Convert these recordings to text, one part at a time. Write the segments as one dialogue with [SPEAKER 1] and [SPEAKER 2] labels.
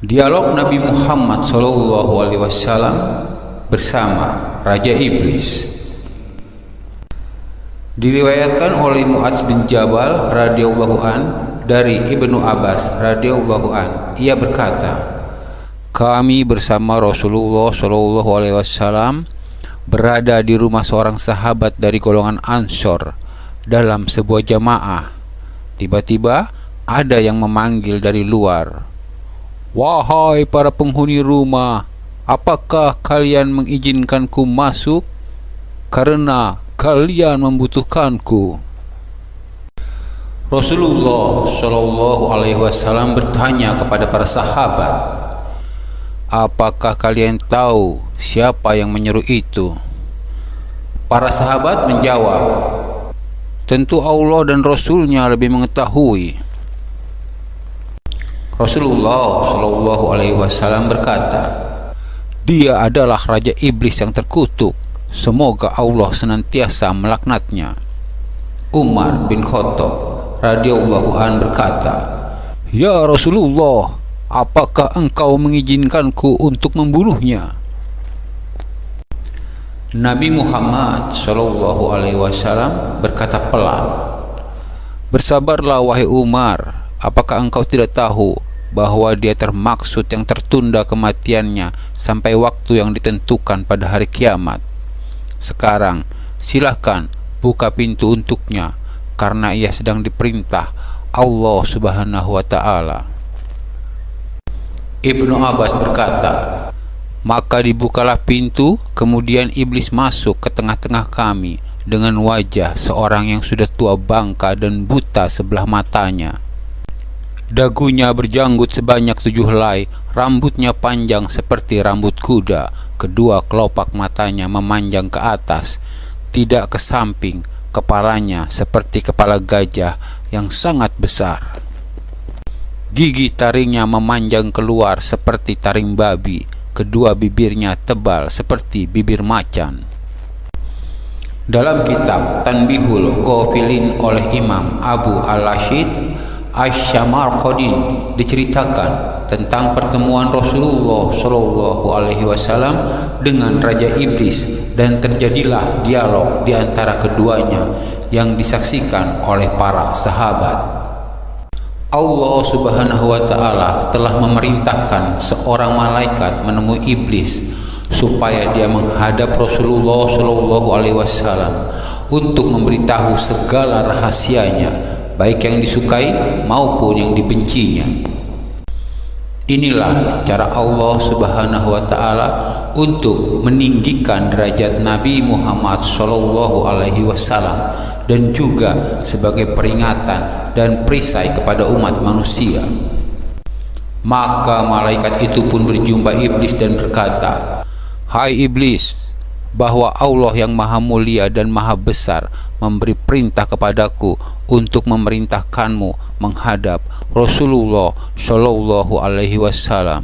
[SPEAKER 1] Dialog Nabi Muhammad SAW bersama Raja Iblis. Diriwayatkan oleh Mu'adz bin Jabal radhiyallahu an dari Ibnu Abbas radhiyallahu an, ia berkata, kami bersama Rasulullah SAW berada di rumah seorang sahabat dari golongan Ansor dalam sebuah jamaah. Tiba-tiba ada yang memanggil dari luar, wahai para penghuni rumah, apakah kalian mengizinkanku masuk? Karena kalian membutuhkanku. Rasulullah SAW bertanya kepada para sahabat, apakah kalian tahu siapa yang menyuruh itu? Para sahabat menjawab, tentu Allah dan Rasulnya lebih mengetahui. Rasulullah SAW berkata, dia adalah Raja Iblis yang terkutuk. Semoga Allah senantiasa melaknatnya. Umar bin Khattab radhiyallahu an berkata, ya Rasulullah, apakah engkau mengizinkanku untuk membunuhnya? Nabi Muhammad SAW berkata pelan, bersabarlah wahai Umar, apakah engkau tidak tahu bahwa dia termaksud yang tertunda kematiannya sampai waktu yang ditentukan pada hari kiamat? Sekarang silahkan buka pintu untuknya, karena ia sedang diperintah Allah Subhanahu wa ta'ala. Ibnu Abbas berkata, maka dibukalah pintu, kemudian iblis masuk ke tengah-tengah kami dengan wajah seorang yang sudah tua bangka dan buta sebelah matanya. Dagunya berjanggut sebanyak 7 helai, rambutnya panjang seperti rambut kuda, kedua kelopak matanya memanjang ke atas, tidak ke samping, kepalanya seperti kepala gajah yang sangat besar. Gigi taringnya memanjang keluar seperti taring babi, kedua bibirnya tebal seperti bibir macan. Dalam kitab Tanbihul Ghafilin oleh Imam Abu al-Rashid Asy-Syamarqadi diceritakan tentang pertemuan Rasulullah SAW dengan Raja Iblis, dan terjadilah dialog di antara keduanya yang disaksikan oleh para sahabat. Allah Subhanahu wa ta'ala telah memerintahkan seorang malaikat menemui iblis supaya dia menghadap Rasulullah SAW untuk memberitahu segala rahasianya, baik yang disukai maupun yang dibencinya. Inilah cara Allah Subhanahu wa ta'ala untuk meninggikan derajat Nabi Muhammad SAW dan juga sebagai peringatan dan perisai kepada umat manusia. Maka malaikat itu pun berjumpa iblis dan berkata, hai iblis, bahwa Allah yang maha mulia dan maha besar memberi perintah kepadaku untuk memerintahkanmu menghadap Rasulullah SAW.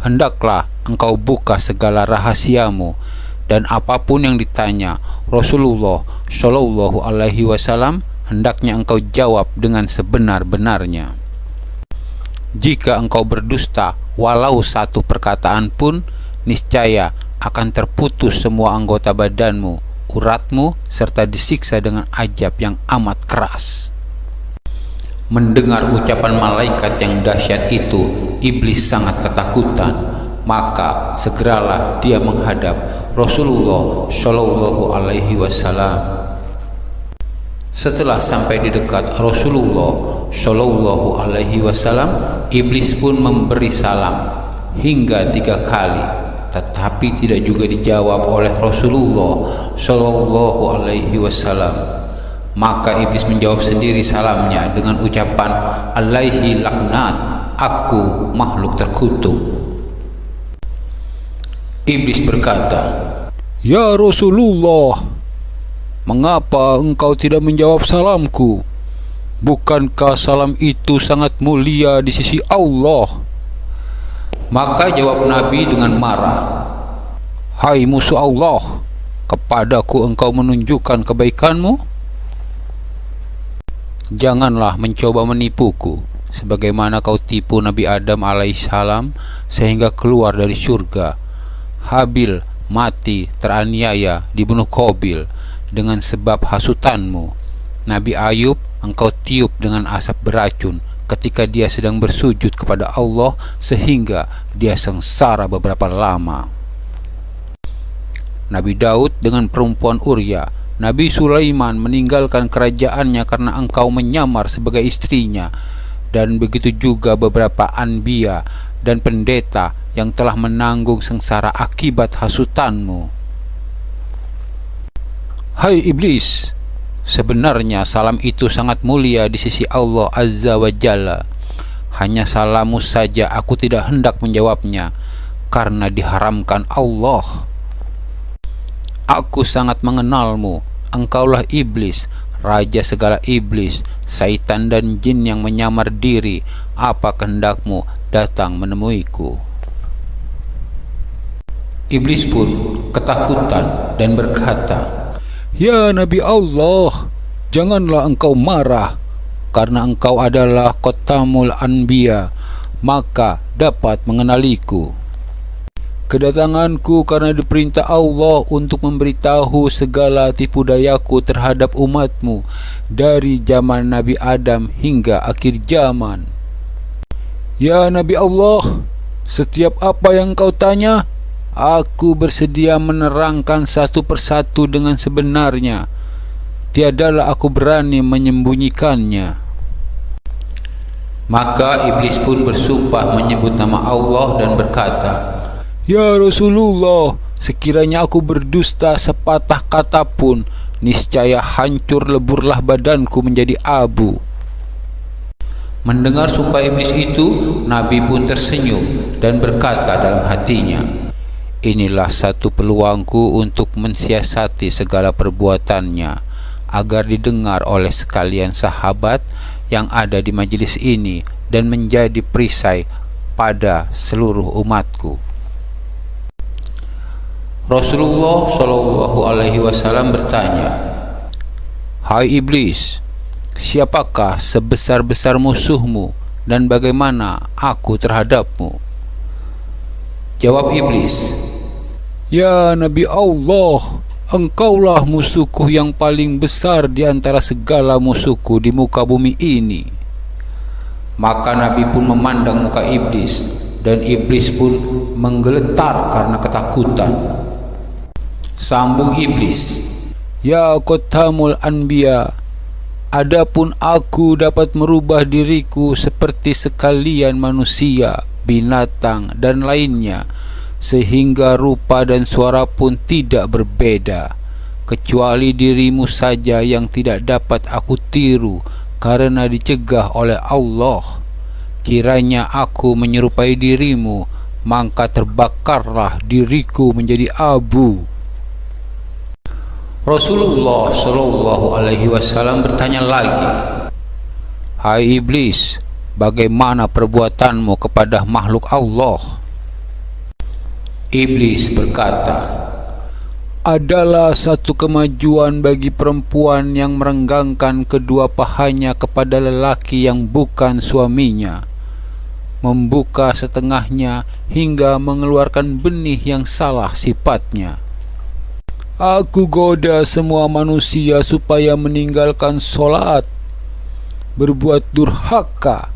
[SPEAKER 1] Hendaklah engkau buka segala rahasiamu, dan apapun yang ditanya Rasulullah SAW hendaknya engkau jawab dengan sebenar-benarnya. Jika engkau berdusta walau satu perkataan pun, niscaya akan terputus semua anggota badanmu, uratmu, serta disiksa dengan azab yang amat keras. Mendengar ucapan malaikat yang dahsyat itu, iblis sangat ketakutan. Maka segeralah dia menghadap Rasulullah SAW. Setelah sampai di dekat Rasulullah SAW, iblis pun memberi salam hingga 3 kali, tetapi tidak juga dijawab oleh Rasulullah SAW. Maka iblis menjawab sendiri salamnya dengan ucapan, alaihi laknat, aku makhluk terkutuk. Iblis berkata, ya Rasulullah, mengapa engkau tidak menjawab salamku? Bukankah salam itu sangat mulia di sisi Allah? Maka jawab Nabi dengan marah, hai musuh Allah, kepadaku engkau menunjukkan kebaikanmu? Janganlah mencoba menipuku. sebagaimana kau tipu Nabi Adam alaihissalam sehingga keluar dari surga. Habil mati teraniaya dibunuh Qabil dengan sebab hasutanmu. Nabi Ayub engkau tiup dengan asap beracun ketika dia sedang bersujud kepada Allah sehingga dia sengsara beberapa lama. Nabi Daud dengan perempuan Uria. Nabi Sulaiman meninggalkan kerajaannya karena engkau menyamar sebagai istrinya, dan begitu juga beberapa anbiya dan pendeta yang telah menanggung sengsara akibat hasutanmu. Hai iblis, sebenarnya salam itu sangat mulia di sisi Allah Azza wa Jalla. Hanya salammu saja aku tidak hendak menjawabnya karena diharamkan Allah. Aku sangat mengenalmu. Engkaulah iblis, raja segala iblis, syaitan dan jin yang menyamar diri. Apa kehendakmu datang menemuiku? Iblis pun ketakutan dan berkata, Ya Nabi Allah, janganlah engkau marah, karena engkau adalah Khatamul Anbiya, maka dapat mengenaliku. Kedatanganku karena diperintah Allah untuk memberitahu segala tipu dayaku terhadap umatmu dari zaman Nabi Adam hingga akhir zaman. Ya Nabi Allah, setiap apa yang kau tanya, aku bersedia menerangkan satu persatu dengan sebenarnya. Tiadalah aku berani menyembunyikannya. Maka iblis pun bersumpah menyebut nama Allah dan berkata, Ya Rasulullah, sekiranya aku berdusta sepatah kata pun, niscaya hancur leburlah badanku menjadi abu. Mendengar sumpah iblis itu, Nabi pun tersenyum dan berkata dalam hatinya, Inilah satu peluangku untuk mensiasati segala perbuatannya, agar didengar oleh sekalian sahabat yang ada di majelis ini dan menjadi perisai pada seluruh umatku. Rasulullah Shallallahu Alaihi Wasallam bertanya, Hai iblis, siapakah sebesar-besar musuhmu dan bagaimana aku terhadapmu? Jawab iblis, Ya Nabi Allah, engkaulah musuhku yang paling besar di antara segala musuhku di muka bumi ini. Maka Nabi pun memandang muka iblis, dan iblis pun menggeletar karena ketakutan. Sambung iblis, Ya Khatamul Anbiya, adapun aku dapat merubah diriku seperti sekalian manusia, binatang dan lainnya, sehingga rupa dan suara pun tidak berbeda, kecuali dirimu saja yang tidak dapat aku tiru karena dicegah oleh Allah. Kiranya aku menyerupai dirimu, maka terbakarlah diriku menjadi abu. Rasulullah Shallallahu Alaihi Wasallam bertanya lagi, Hai iblis, bagaimana perbuatanmu kepada makhluk Allah? Iblis berkata, Adalah satu kemajuan bagi perempuan yang merenggangkan kedua pahanya kepada lelaki yang bukan suaminya, membuka setengahnya hingga mengeluarkan benih yang salah sifatnya. Aku goda semua manusia supaya meninggalkan sholat, berbuat durhaka,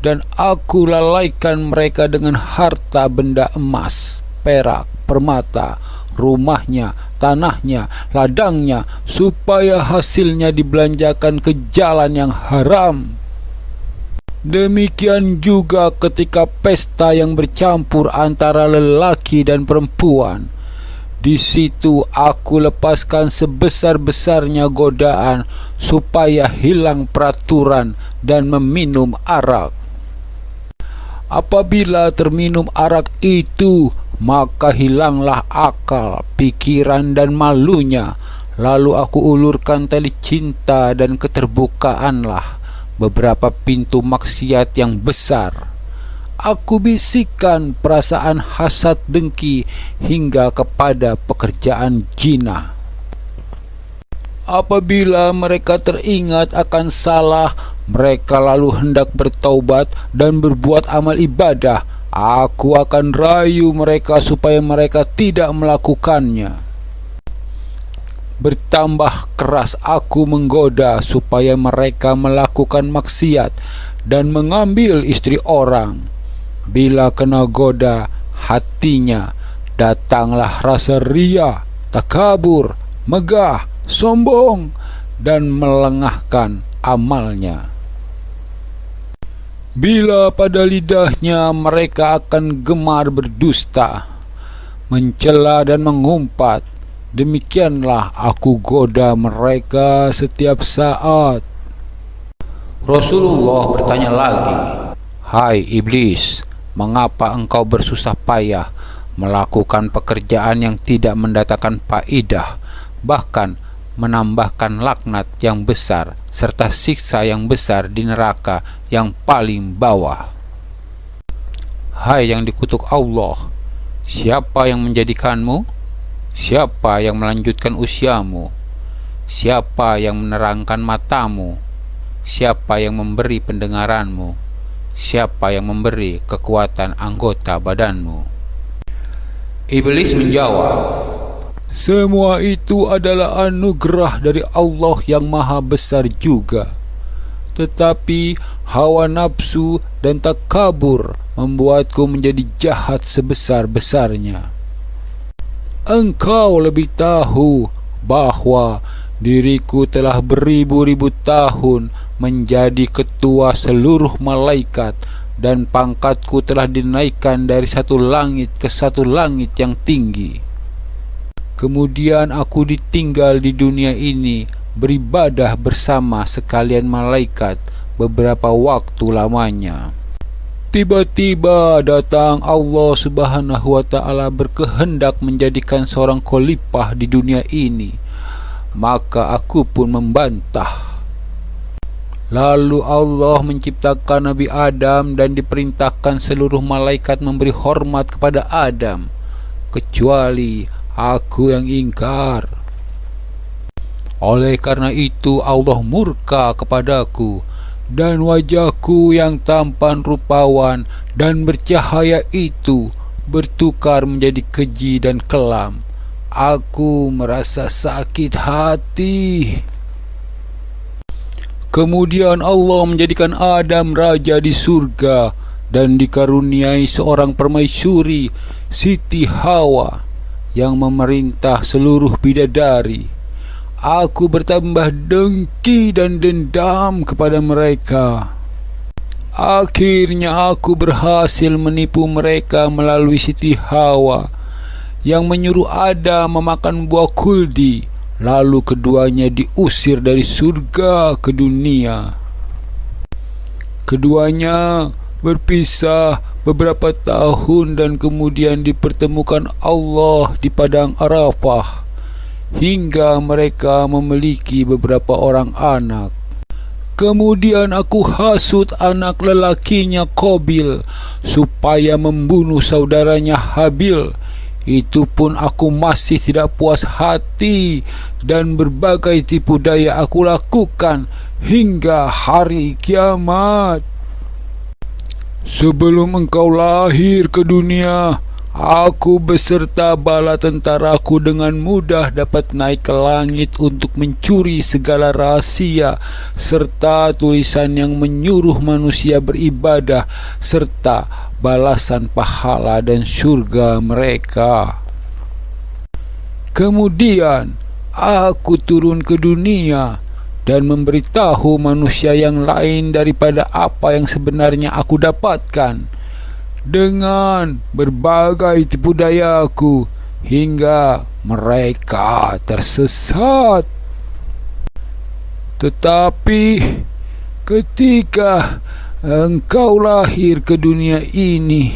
[SPEAKER 1] dan aku lalaikan mereka dengan harta benda emas, perak, permata, rumahnya, tanahnya, ladangnya, supaya hasilnya dibelanjakan ke jalan yang haram. Demikian juga ketika pesta yang bercampur antara lelaki dan perempuan. Di situ aku lepaskan sebesar-besarnya godaan supaya hilang peraturan dan meminum arak. Apabila terminum arak itu, maka hilanglah akal, pikiran dan malunya. Lalu aku ulurkan tali cinta dan keterbukaanlah beberapa pintu maksiat yang besar. Aku bisikan perasaan hasad dengki hingga kepada pekerjaan jinah. Apabila mereka teringat akan salah, mereka lalu hendak bertaubat dan berbuat amal ibadah, aku akan rayu mereka supaya mereka tidak melakukannya. Bertambah keras aku menggoda supaya mereka melakukan maksiat dan mengambil istri orang. Bila kena goda hatinya, datanglah rasa ria, takabur, megah, sombong, dan melengahkan amalnya. Bila pada lidahnya mereka akan gemar berdusta, mencela dan mengumpat, demikianlah aku goda mereka setiap saat. Rasulullah bertanya lagi, "Hai iblis, mengapa engkau bersusah payah melakukan pekerjaan yang tidak mendatangkan faedah, bahkan menambahkan laknat yang besar serta siksa yang besar di neraka yang paling bawah?" Hai yang dikutuk Allah, siapa yang menjadikanmu? Siapa yang melanjutkan usiamu? Siapa yang menerangkan matamu? Siapa yang memberi pendengaranmu? Siapa yang memberi kekuatan anggota badanmu? Iblis menjawab, "Semua itu adalah anugerah dari Allah yang maha besar juga. Tetapi hawa nafsu dan takabur membuatku menjadi jahat sebesar-besarnya. Engkau lebih tahu bahwa diriku telah beribu-ribu tahun menjadi ketua seluruh malaikat, dan pangkatku telah dinaikkan dari satu langit ke satu langit yang tinggi. Kemudian aku ditinggal di dunia ini beribadah bersama sekalian malaikat beberapa waktu lamanya. Tiba-tiba datang Allah Subhanahu wa Ta'ala berkehendak menjadikan seorang khalifah di dunia ini. Maka aku pun membantah. Lalu Allah menciptakan Nabi Adam dan diperintahkan seluruh malaikat memberi hormat kepada Adam, kecuali aku yang ingkar. Oleh karena itu Allah murka kepadaku, dan wajahku yang tampan rupawan dan bercahaya itu bertukar menjadi keji dan kelam. Aku merasa sakit hati. Kemudian Allah menjadikan Adam raja di surga dan dikaruniai seorang permaisuri, Siti Hawa, yang memerintah seluruh bidadari. Aku bertambah dengki dan dendam kepada mereka. Akhirnya aku berhasil menipu mereka melalui Siti Hawa yang menyuruh Adam memakan buah kuldi. Lalu keduanya diusir dari surga ke dunia. Keduanya berpisah beberapa tahun dan kemudian dipertemukan Allah di padang Arafah, hingga mereka memiliki beberapa orang anak. Kemudian aku hasut anak lelakinya Qabil supaya membunuh saudaranya Habil. Itu pun aku masih tidak puas hati, dan berbagai tipu daya aku lakukan hingga hari kiamat. Sebelum engkau lahir ke dunia, aku beserta bala tentaraku dengan mudah dapat naik ke langit untuk mencuri segala rahasia serta tulisan yang menyuruh manusia beribadah serta balasan pahala dan surga mereka. Kemudian aku turun ke dunia dan memberitahu manusia yang lain daripada apa yang sebenarnya aku dapatkan dengan berbagai tipu dayaku hingga mereka tersesat. Tetapi ketika engkau lahir ke dunia ini,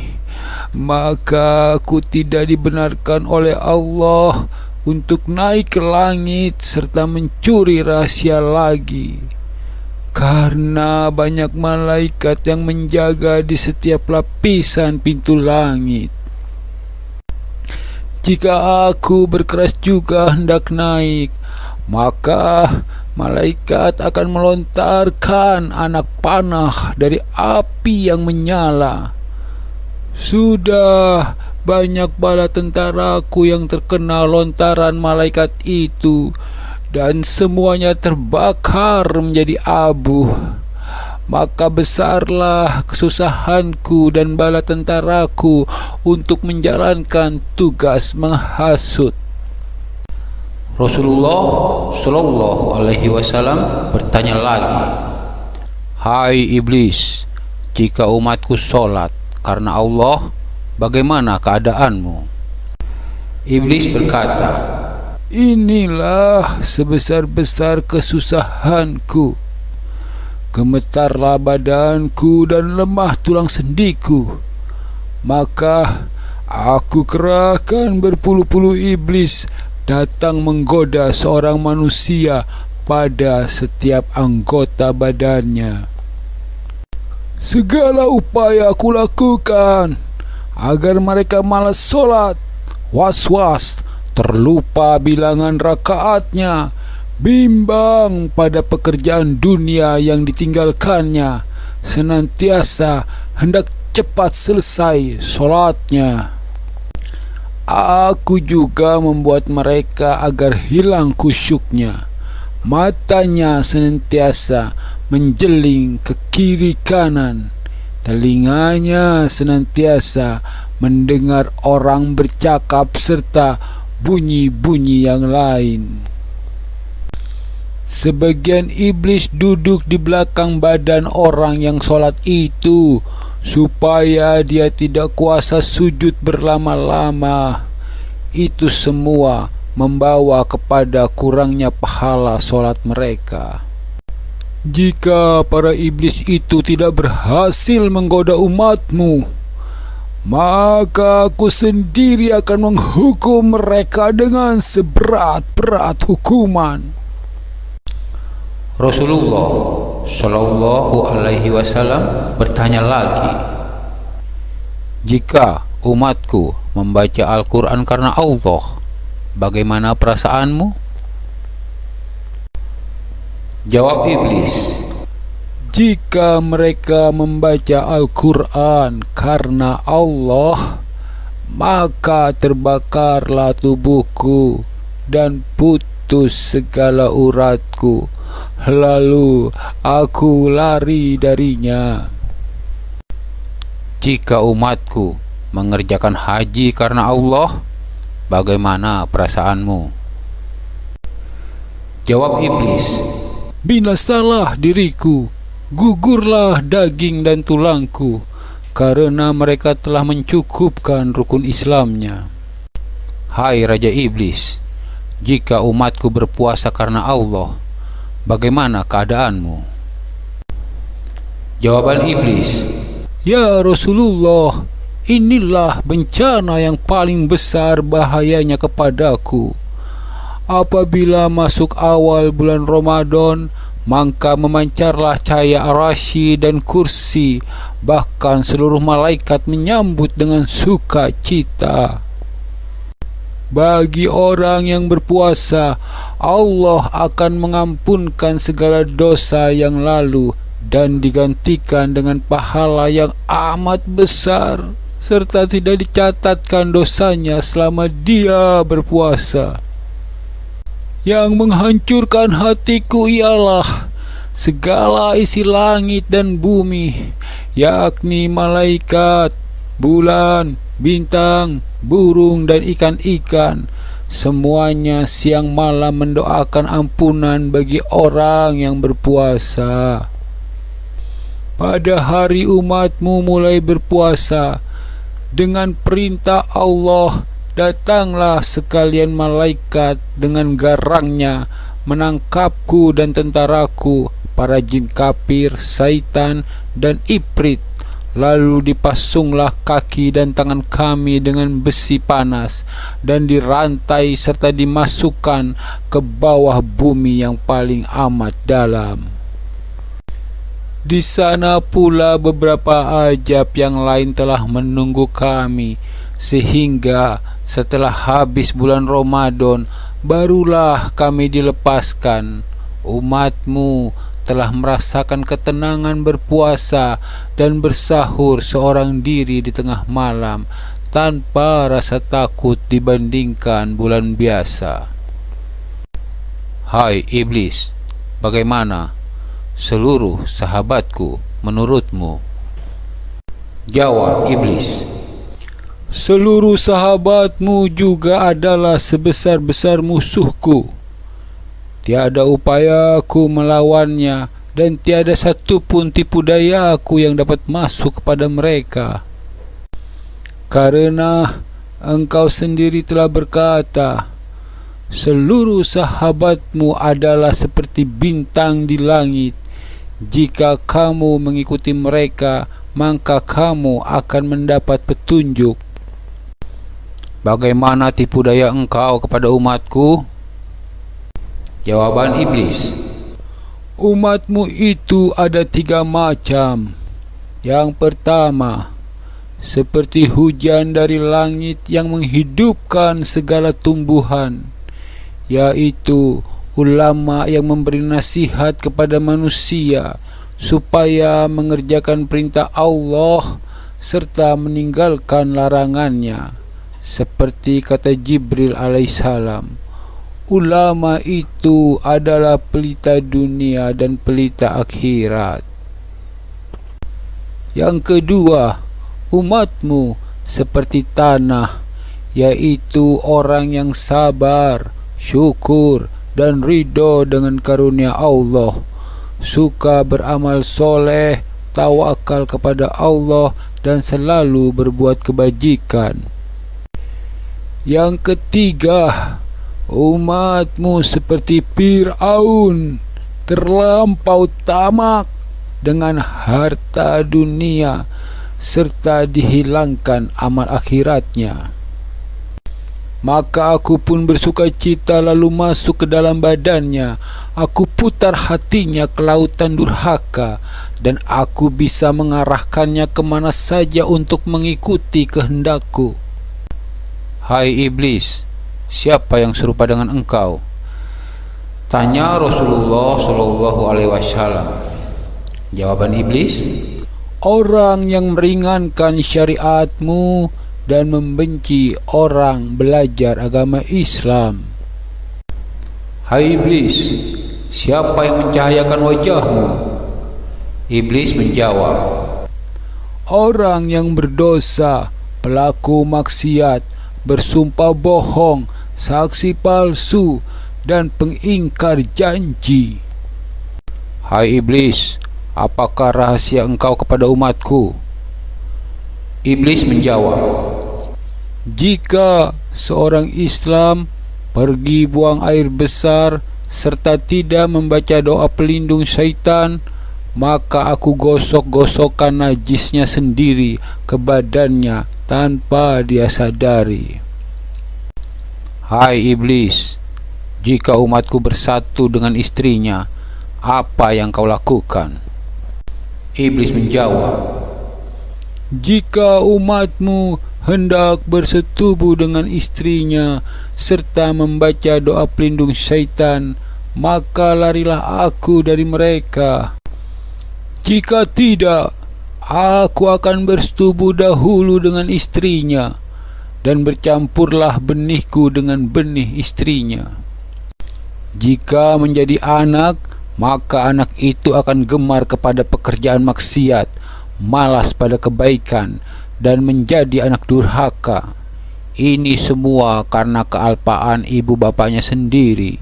[SPEAKER 1] maka aku tidak dibenarkan oleh Allah untuk naik ke langit serta mencuri rahasia lagi, karena banyak malaikat yang menjaga di setiap lapisan pintu langit. Jika aku berkeras juga hendak naik, maka
[SPEAKER 2] malaikat akan melontarkan anak panah dari api yang menyala. Sudah banyak bala tentaraku yang terkena lontaran malaikat itu, dan semuanya terbakar menjadi abu. Maka besarlah kesusahanku dan bala tentaraku untuk menjalankan tugas menghasut.
[SPEAKER 1] Rasulullah Shallallahu Alaihi Wasallam bertanya lagi, "Hai iblis, jika umatku sholat karena Allah, bagaimana keadaanmu?" Iblis berkata,
[SPEAKER 2] "Inilah sebesar-besar kesusahanku. Gemetarlah badanku dan lemah tulang sendiku. Maka aku kerahkan berpuluh-puluh iblis datang menggoda seorang manusia pada setiap anggota badannya. Segala upaya aku lakukan agar mereka malas sholat, was-was, terlupa bilangan rakaatnya, bimbang pada pekerjaan dunia yang ditinggalkannya, senantiasa hendak cepat selesai sholatnya. Aku juga membuat mereka agar hilang khusyuknya, matanya senantiasa menjeling ke kiri kanan, telinganya senantiasa mendengar orang bercakap serta bunyi-bunyi yang lain. Sebagian iblis duduk di belakang badan orang yang sholat itu, supaya dia tidak kuasa sujud berlama-lama. Itu semua membawa kepada kurangnya pahala sholat mereka. Jika para iblis itu tidak berhasil menggoda umatmu, maka aku sendiri akan menghukum mereka dengan seberat-berat hukuman."
[SPEAKER 1] Rasulullah Shallallahu Alaihi Wasallam bertanya lagi, "Jika umatku membaca Al-Quran karena Allah, bagaimana perasaanmu?" Jawab iblis,
[SPEAKER 2] "Jika mereka membaca Al-Quran karena Allah, maka terbakarlah tubuhku dan putus segala uratku, lalu aku lari darinya."
[SPEAKER 1] Jika umatku mengerjakan haji karena Allah, bagaimana perasaanmu? Jawab iblis,
[SPEAKER 2] "Binasalah diriku, gugurlah daging dan tulangku, karena mereka telah mencukupkan rukun Islamnya."
[SPEAKER 1] Hai Raja Iblis, jika umatku berpuasa karena Allah, bagaimana keadaanmu? Jawaban iblis,
[SPEAKER 2] "Ya Rasulullah, inilah bencana yang paling besar bahayanya kepadaku. Apabila masuk awal bulan Ramadan, maka memancarlah cahaya arasy dan kursi, bahkan seluruh malaikat menyambut dengan sukacita. Bagi orang yang berpuasa, Allah akan mengampunkan segala dosa yang lalu dan digantikan dengan pahala yang amat besar, serta tidak dicatatkan dosanya selama dia berpuasa. Yang menghancurkan hatiku ialah segala isi langit dan bumi, yakni malaikat, bulan, bintang, burung, dan ikan-ikan. Semuanya siang malam mendoakan ampunan bagi orang yang berpuasa. Pada hari umatmu mulai berpuasa, dengan perintah Allah datanglah sekalian malaikat dengan garangnya menangkapku dan tentaraku, para jin kafir, syaitan, dan ifrit. Lalu dipasunglah kaki dan tangan kami dengan besi panas dan dirantai serta dimasukkan ke bawah bumi yang paling amat dalam. Di sana pula beberapa ajab yang lain telah menunggu kami, sehingga setelah habis bulan Ramadan barulah kami dilepaskan.
[SPEAKER 1] Umatmu telah merasakan ketenangan berpuasa dan bersahur seorang diri di tengah malam tanpa rasa takut dibandingkan bulan biasa. Hai iblis, bagaimana seluruh sahabatku menurutmu? Jawab iblis,
[SPEAKER 2] seluruh sahabatmu juga adalah sebesar-besar musuhku. Tiada upayaku melawannya, dan tiada satu pun tipu dayaku yang dapat masuk kepada mereka. Karena engkau sendiri telah berkata, seluruh sahabatmu adalah seperti bintang di langit. Jika kamu mengikuti mereka, maka kamu akan mendapat petunjuk.
[SPEAKER 1] Bagaimana tipu daya engkau kepada umatku? Jawaban iblis,
[SPEAKER 2] umatmu itu ada 3 macam. Yang pertama, seperti hujan dari langit yang menghidupkan segala tumbuhan, yaitu ulama yang memberi nasihat kepada manusia supaya mengerjakan perintah Allah serta meninggalkan larangannya, seperti kata Jibril alaihissalam. Ulama itu adalah pelita dunia dan pelita akhirat. Yang kedua, umatmu seperti tanah, yaitu orang yang sabar, syukur, dan ridho dengan karunia Allah, suka beramal soleh, tawakal kepada Allah, dan selalu berbuat kebajikan. Yang ketiga, umatmu seperti Fir'aun, terlampau tamak dengan harta dunia serta dihilangkan amal akhiratnya. Maka aku pun bersuka cita lalu masuk ke dalam badannya. Aku putar hatinya ke lautan durhaka, dan aku bisa mengarahkannya kemana saja untuk mengikuti kehendakku.
[SPEAKER 1] hai iblis, siapa yang serupa dengan engkau? Tanya Rasulullah SAW. Jawaban iblis,
[SPEAKER 2] orang yang meringankan syariatmu dan membenci orang belajar agama Islam.
[SPEAKER 1] hai iblis, siapa yang mencahayakan wajahmu? Iblis menjawab,
[SPEAKER 2] orang yang berdosa, pelaku maksiat, bersumpah bohong, saksi palsu, dan pengingkar janji.
[SPEAKER 1] hai iblis, apakah rahasia engkau kepada umatku? Iblis menjawab,
[SPEAKER 2] jika seorang Islam pergi buang air besar serta tidak membaca doa pelindung syaitan, maka aku gosok-gosokkan najisnya sendiri ke badannya tanpa dia sadari.
[SPEAKER 1] hai iblis, jika umatku bersatu dengan istrinya, apa yang kau lakukan? Iblis menjawab,
[SPEAKER 2] jika umatmu hendak bersetubuh dengan istrinya serta membaca doa pelindung syaitan, maka larilah aku dari mereka. Jika tidak, aku akan bersetubuh dahulu dengan istrinya, dan bercampurlah benihku dengan benih istrinya. Jika menjadi anak, maka anak itu akan gemar kepada pekerjaan maksiat, malas pada kebaikan, dan menjadi anak durhaka. Ini semua karena kealpaan ibu bapaknya sendiri.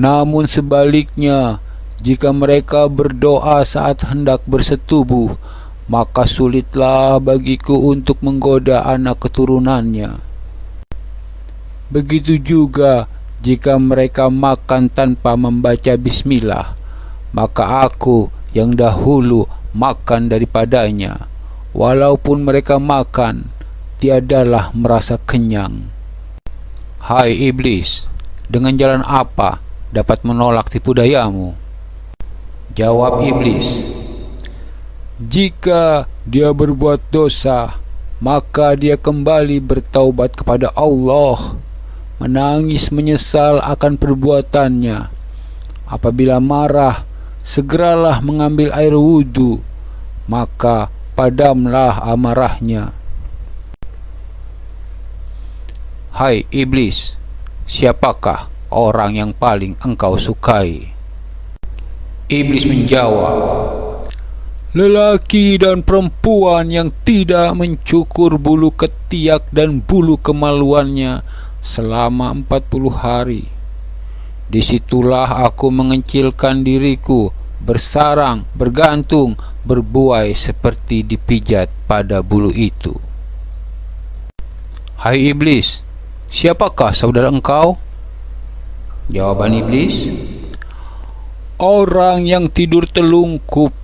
[SPEAKER 2] Namun sebaliknya, jika mereka berdoa saat hendak bersetubuh, maka sulitlah bagiku untuk menggoda anak keturunannya. Begitu juga jika mereka makan tanpa membaca bismillah, maka aku yang dahulu makan daripadanya. Walaupun mereka makan, tiadalah merasa kenyang.
[SPEAKER 1] hai iblis, dengan jalan apa dapat menolak tipu dayamu? Jawab iblis,
[SPEAKER 2] jika dia berbuat dosa, maka dia kembali bertaubat kepada Allah, menangis menyesal akan perbuatannya, Apabila marah, segeralah mengambil air wudhu, maka padamlah amarahnya.
[SPEAKER 1] Hai iblis, siapakah orang yang paling engkau sukai? Iblis menjawab,
[SPEAKER 2] lelaki dan perempuan yang tidak mencukur bulu ketiak dan bulu kemaluannya selama 40 hari. Disitulah aku mengecilkan diriku, bersarang, bergantung, berbuai seperti dipijat pada bulu itu. Hai iblis, siapakah saudara engkau? Jawaban iblis, orang yang tidur telungkup,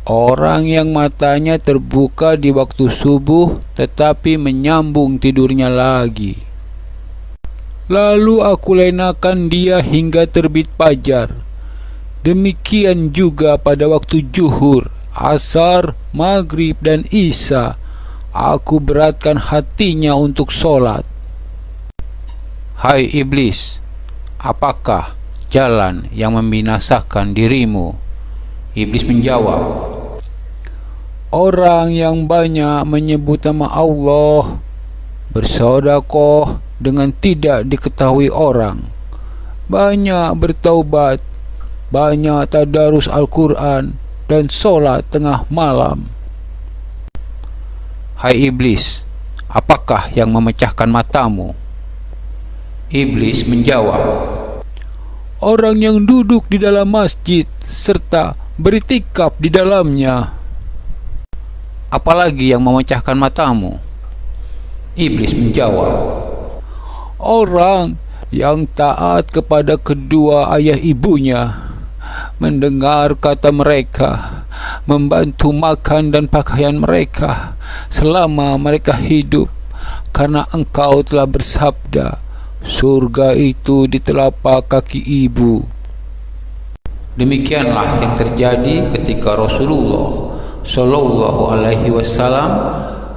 [SPEAKER 2] orang yang matanya terbuka di waktu subuh tetapi menyambung tidurnya lagi. Lalu aku lenakan dia hingga terbit fajar. Demikian juga pada waktu zuhur, asar, maghrib, dan isya. Aku beratkan hatinya untuk sholat.
[SPEAKER 1] hai iblis, apakah jalan yang membinasakan dirimu? Iblis menjawab,
[SPEAKER 2] orang yang banyak menyebut nama Allah, bersedekah dengan tidak diketahui orang, banyak bertaubat, banyak tadarus Al-Quran, dan sholat tengah malam.
[SPEAKER 1] hai iblis, apakah yang memecahkan matamu? Iblis menjawab,
[SPEAKER 2] orang yang duduk di dalam masjid serta beritikaf di dalamnya.
[SPEAKER 1] apalagi yang memecahkan matamu? Iblis menjawab,
[SPEAKER 2] orang yang taat kepada kedua ayah ibunya, mendengar kata mereka, membantu makan dan pakaian mereka selama mereka hidup, karena engkau telah bersabda, surga itu di telapak kaki ibu.
[SPEAKER 1] Demikianlah yang terjadi ketika Rasulullah Shallallahu Alaihi Wasallam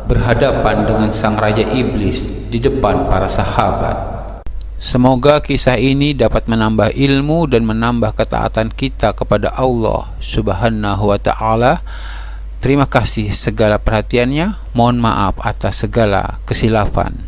[SPEAKER 1] berhadapan dengan sang raja iblis di depan para sahabat. Semoga kisah ini dapat menambah ilmu dan menambah ketaatan kita kepada Allah Subhanahu wa Ta'ala. Terima kasih segala perhatiannya. Mohon maaf atas segala kesilapan.